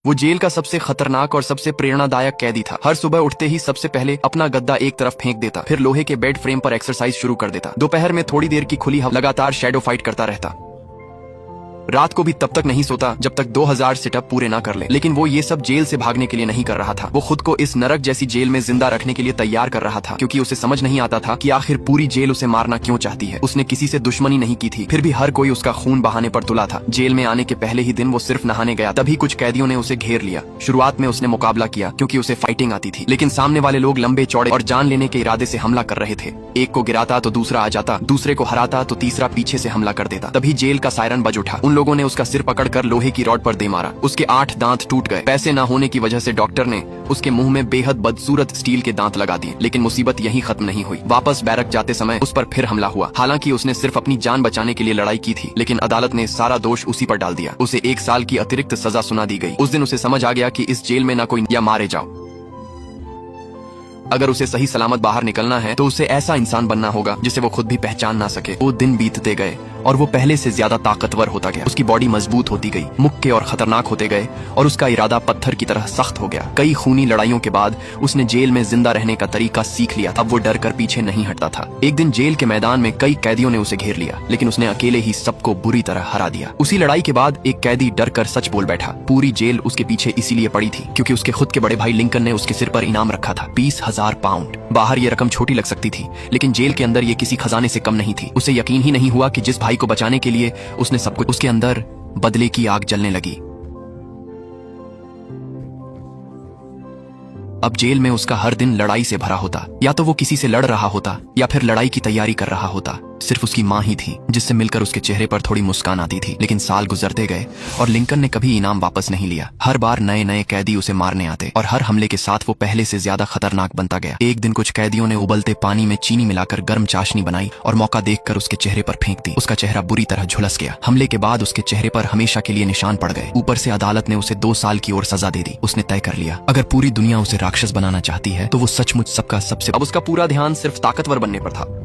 वो जेल का सबसे खतरनाक और सबसे प्रेरणादायक कैदी था। हर सुबह उठते ही सबसे पहले अपना गद्दा एक तरफ फेंक देता, फिर लोहे के बेड फ्रेम पर एक्सरसाइज शुरू कर देता। दोपहर में थोड़ी देर की खुली हवा लगातार शैडो फाइट करता रहता। रात को भी तब तक नहीं सोता जब तक 2000 सिटअप पूरे ना कर ले। लेकिन वो ये सब जेल से भागने के लिए नहीं कर रहा था, वो खुद को इस नरक जैसी जेल में जिंदा रखने के लिए तैयार कर रहा था, क्योंकि उसे समझ नहीं आता था कि आखिर पूरी जेल उसे मारना क्यों चाहती है। उसने किसी से दुश्मनी नहीं की थी, फिर भी हर कोई उसका खून बहाने पर तुला था। जेल में आने के पहले ही दिन वो सिर्फ नहाने गया, तभी कुछ कैदियों ने उसे घेर लिया। शुरुआत में उसने मुकाबला किया क्योंकि उसे फाइटिंग आती थी, लेकिन सामने वाले लोग लंबे चौड़े और जान लेने के इरादे से हमला कर रहे थे। एक को गिराता तो दूसरा आ जाता, दूसरे को हराता तो तीसरा पीछे से हमला कर देता। तभी जेल का सायरन बज उठा। उन लोगों ने उसका सिर पकड़कर लोहे की रॉड पर दे मारा। उसके 8 दांत टूट गए। पैसे न होने की वजह से डॉक्टर ने उसके मुंह में बेहद बदसूरत स्टील के दांत लगा दिए। लेकिन मुसीबत यहीं खत्म नहीं हुई। वापस बैरक जाते समय उस पर फिर हमला हुआ। हालांकि उसने सिर्फ अपनी जान बचाने के लिए लड़ाई की थी, लेकिन अदालत ने सारा दोष उसी पर डाल दिया। उसे 1 साल की अतिरिक्त सजा सुना दी गई। उस दिन उसे समझ आ गया कि इस जेल में न कोई या मारे जाओ। अगर उसे सही सलामत बाहर निकलना है तो उसे ऐसा इंसान बनना होगा जिसे वो खुद भी पहचान ना सके। वो दिन बीतते गए और वो पहले से ज्यादा ताकतवर होता गया। उसकी बॉडी मजबूत होती गई, मुक्के और खतरनाक होते गए और उसका इरादा पत्थर की तरह सख्त हो गया। कई खूनी लड़ाइयों के बाद उसने जेल में जिंदा रहने का तरीका सीख लिया। अब वो डर कर पीछे नहीं हटता था। एक दिन जेल के मैदान में कई कैदियों ने उसे घेर लिया, लेकिन उसने अकेले ही सबको बुरी तरह हरा दिया। उसी लड़ाई के बाद एक कैदी डर कर सच बोल बैठा। पूरी जेल उसके पीछे इसीलिए पड़ी थी क्योंकि उसके खुद के बड़े भाई लिंकन ने उसके सिर पर इनाम रखा था, 20,000 पाउंड। बाहर ये रकम छोटी लग सकती थी, लेकिन जेल के अंदर ये किसी खजाने से कम नहीं थी। उसे यकीन ही नहीं हुआ कि जिस भाई को बचाने के लिए उसने सब कुछ, उसके अंदर बदले की आग जलने लगी। अब जेल में उसका हर दिन लड़ाई से भरा होता। या तो वो किसी से लड़ रहा होता या फिर लड़ाई की तैयारी कर रहा होता। सिर्फ उसकी माँ ही थी जिससे मिलकर उसके चेहरे पर थोड़ी मुस्कान आती थी। लेकिन साल गुजरते गए और लिंकन ने कभी इनाम वापस नहीं लिया। हर बार नए नए कैदी उसे मारने आते और हर हमले के साथ वो पहले से ज्यादा खतरनाक बनता गया। एक दिन कुछ कैदियों ने उबलते पानी में चीनी मिलाकर गर्म चाशनी बनाई और मौका देखकर उसके चेहरे पर फेंक दी। उसका चेहरा बुरी तरह झुलस गया। हमले के बाद उसके चेहरे पर हमेशा के लिए निशान पड़ गए। ऊपर से अदालत ने उसे 2 साल की और सजा दे दी। उसने तय कर लिया, अगर पूरी दुनिया उसे राक्षस बनाना चाहती है तो वो सचमुच सबका सबसे। अब उसका पूरा ध्यान सिर्फ ताकतवर बनने पर था।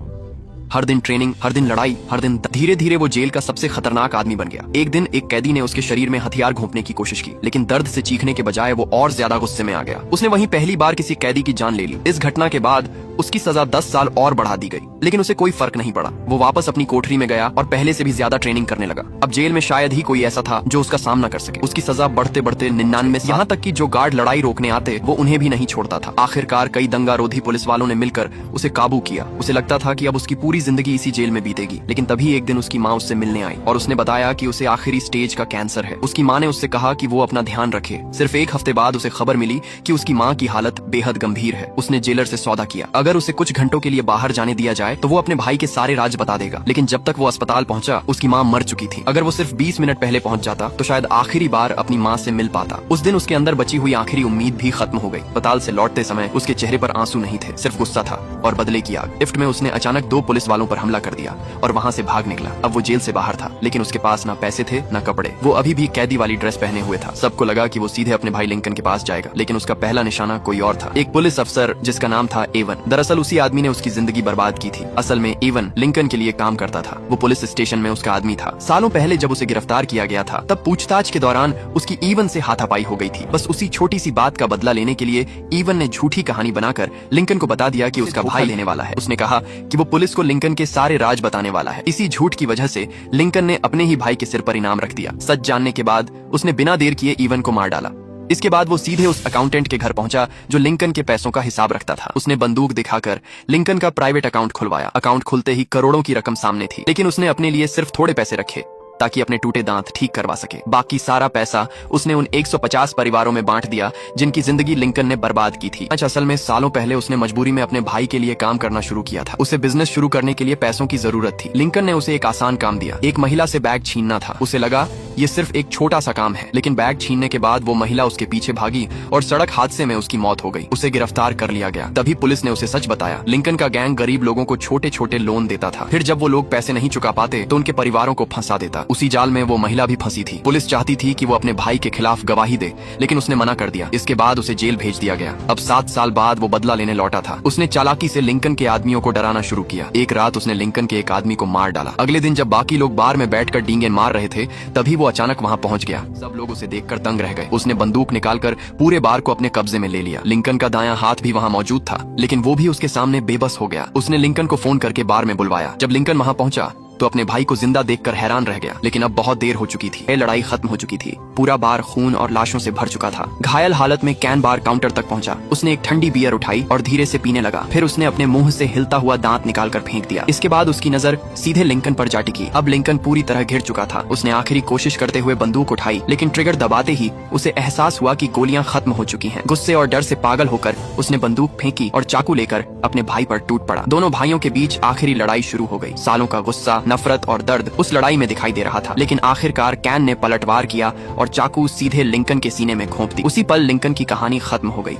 हर दिन ट्रेनिंग, हर दिन लड़ाई, हर दिन धीरे धीरे वो जेल का सबसे खतरनाक आदमी बन गया। एक दिन एक कैदी ने उसके शरीर में हथियार घोंपने की कोशिश की, लेकिन दर्द से चीखने के बजाय वो और ज्यादा गुस्से में आ गया। उसने वहीं पहली बार किसी कैदी की जान ले ली। इस घटना के बाद उसकी सजा 10 साल और बढ़ा दी गई, लेकिन उसे कोई फर्क नहीं पड़ा। वो वापस अपनी कोठरी में गया और पहले से भी ज्यादा ट्रेनिंग करने लगा। अब जेल में शायद ही कोई ऐसा था जो उसका सामना कर सके। उसकी सजा बढ़ते बढ़ते 99, यहाँ तक कि जो गार्ड लड़ाई रोकने आते वो उन्हें भी नहीं छोड़ता था। आखिरकार कई दंगारोधी पुलिस वालों ने मिलकर उसे काबू किया। उसे लगता था कि अब उसकी पूरी जिंदगी इसी जेल में बीतेगी। लेकिन तभी एक दिन उसकी माँ उससे मिलने आई और उसने बताया कि उसे आखिरी स्टेज का कैंसर है। उसकी माँ ने उससे कहा कि वो अपना ध्यान रखे। सिर्फ 1 हफ्ते बाद उसे खबर मिली कि उसकी माँ की हालत बेहद गंभीर है। उसने जेलर से सौदा किया, अगर उसे कुछ घंटों के लिए बाहर जाने दिया जाए तो वो अपने भाई के सारे राज बता देगा। लेकिन जब तक वो अस्पताल पहुंचा उसकी माँ मर चुकी थी। अगर वो सिर्फ 20 मिनट पहले पहुंच जाता तो शायद आखिरी बार अपनी माँ से मिल पाता। उस दिन उसके अंदर बची हुई आखिरी उम्मीद भी खत्म हो गई। अस्पताल से लौटते समय उसके चेहरे पर आंसू नहीं थे, सिर्फ गुस्सा था और बदले की आग। लिफ्ट में उसने अचानक 2 पुलिस वालों पर हमला कर दिया और वहाँ से भाग निकला। अब वो जेल से बाहर था, लेकिन उसके पास ना पैसे थे ना कपड़े। वो अभी भी कैदी वाली ड्रेस पहने हुए था। सबको लगा कि वो सीधे अपने भाई लिंकन के पास जाएगा, लेकिन उसका पहला निशाना कोई और था, एक पुलिस अफसर जिसका नाम था एवन। दरअसल उसी आदमी ने उसकी जिंदगी बर्बाद की थी। असल में एवन लिंकन के लिए काम करता था। वो पुलिस स्टेशन में उसका आदमी था। सालों पहले जब उसे गिरफ्तार किया गया था तब पूछताछ के दौरान उसकी एवन से हाथापाई हो गई थी। बस उसी छोटी सी बात का बदला लेने के लिए एवन ने झूठी कहानी बनाकर लिंकन को बता दिया कि उसका भाई लेने वाला है। उसने कहा कि वो पुलिस को लिंकन के सारे राज बताने वाला है। इसी झूठ की वजह से लिंकन ने अपने ही भाई के सिर पर इनाम रख दिया। सच जानने के बाद उसने बिना देर किए एवन को मार डाला। इसके बाद वो सीधे उस अकाउंटेंट के घर पहुंचा जो लिंकन के पैसों का हिसाब रखता था। उसने बंदूक दिखाकर लिंकन का प्राइवेट अकाउंट खुलवाया। अकाउंट खुलते ही करोड़ों की रकम सामने थी, लेकिन उसने अपने लिए सिर्फ थोड़े पैसे रखे ताकि अपने टूटे दांत ठीक करवा सके। बाकी सारा पैसा उसने उन 150 परिवारों में बांट दिया जिनकी जिंदगी लिंकन ने बर्बाद की थी। असल में सालों पहले उसने मजबूरी में अपने भाई के लिए काम करना शुरू किया था। उसे बिजनेस शुरू करने के लिए पैसों की जरूरत थी। लिंकन ने उसे एक आसान काम दिया, एक महिला से बैग छीनना था। उसे लगा ये सिर्फ एक छोटा सा काम है, लेकिन बैग छीनने के बाद वो महिला उसके पीछे भागी और सड़क हादसे में उसकी मौत हो गई। उसे गिरफ्तार कर लिया गया। तभी पुलिस ने उसे सच बताया। लिंकन का गैंग गरीब लोगों को छोटे छोटे लोन देता था, फिर जब वो लोग पैसे नहीं चुका पाते तो उनके परिवारों को फंसा देता। उसी जाल में वो महिला भी फंसी थी। पुलिस चाहती थी कि वो अपने भाई के खिलाफ गवाही दे, लेकिन उसने मना कर दिया। इसके बाद उसे जेल भेज दिया गया। अब 7 साल बाद वो बदला लेने लौटा था। उसने चालाकी से लिंकन के आदमियों को डराना शुरू किया। एक रात उसने लिंकन के एक आदमी को मार डाला। अगले दिन जब बाकी लोग बार में बैठकर डींगे मार रहे थे, तभी वो अचानक वहाँ पहुँच गया। सब लोग उसे देखकर दंग रह गए। उसने बंदूक निकालकर पूरे बार को अपने कब्जे में ले लिया। लिंकन का दायां हाथ भी वहाँ मौजूद था, लेकिन वो भी उसके सामने बेबस हो गया। उसने लिंकन को फोन करके बार में बुलवाया। जब लिंकन वहाँ पहुंचा तो अपने भाई को जिंदा देखकर हैरान रह गया, लेकिन अब बहुत देर हो चुकी थी। लड़ाई खत्म हो चुकी थी। पूरा बार खून और लाशों से भर चुका था। घायल हालत में कैन बार काउंटर तक पहुंचा। उसने एक ठंडी बियर उठाई और धीरे से पीने लगा। फिर उसने अपने मुंह से हिलता हुआ दांत निकालकर फेंक दिया। इसके बाद उसकी नजर सीधे लिंकन पर जा टिकी। अब लिंकन पूरी तरह घिर चुका था। उसने आखिरी कोशिश करते हुए बंदूक उठाई, लेकिन ट्रिगर दबाते ही उसे एहसास हुआ कि गोलियां खत्म हो चुकी हैं। गुस्से और डर से पागल होकर उसने बंदूक फेंकी और चाकू लेकर अपने भाई पर टूट पड़ा। दोनों भाइयों के बीच आखिरी लड़ाई शुरू हो गई। सालों का गुस्सा, नफरत और दर्द उस लड़ाई में दिखाई दे रहा था, लेकिन आखिरकार कैन ने पलटवार किया और चाकू सीधे लिंकन के सीने में घोंप दी। उसी पल लिंकन की कहानी खत्म हो गई।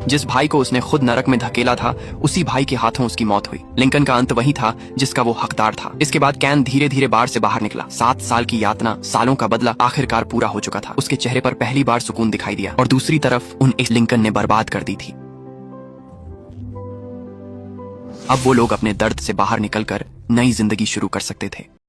जिस भाई को उसने खुद नरक में धकेला था, उसी भाई के हाथों उसकी मौत हुई। लिंकन का अंत वही था जिसका वो हकदार था। इसके बाद कैन धीरे धीरे बार से बाहर निकला। 7 साल की यातना, सालों का बदला आखिरकार पूरा हो चुका था। उसके चेहरे पर पहली बार सुकून दिखाई दिया, और दूसरी तरफ उन इस लिंकन ने बर्बाद कर दी थी। अब वो लोग अपने दर्द से बाहर निकलकर नई जिंदगी शुरू कर सकते थे।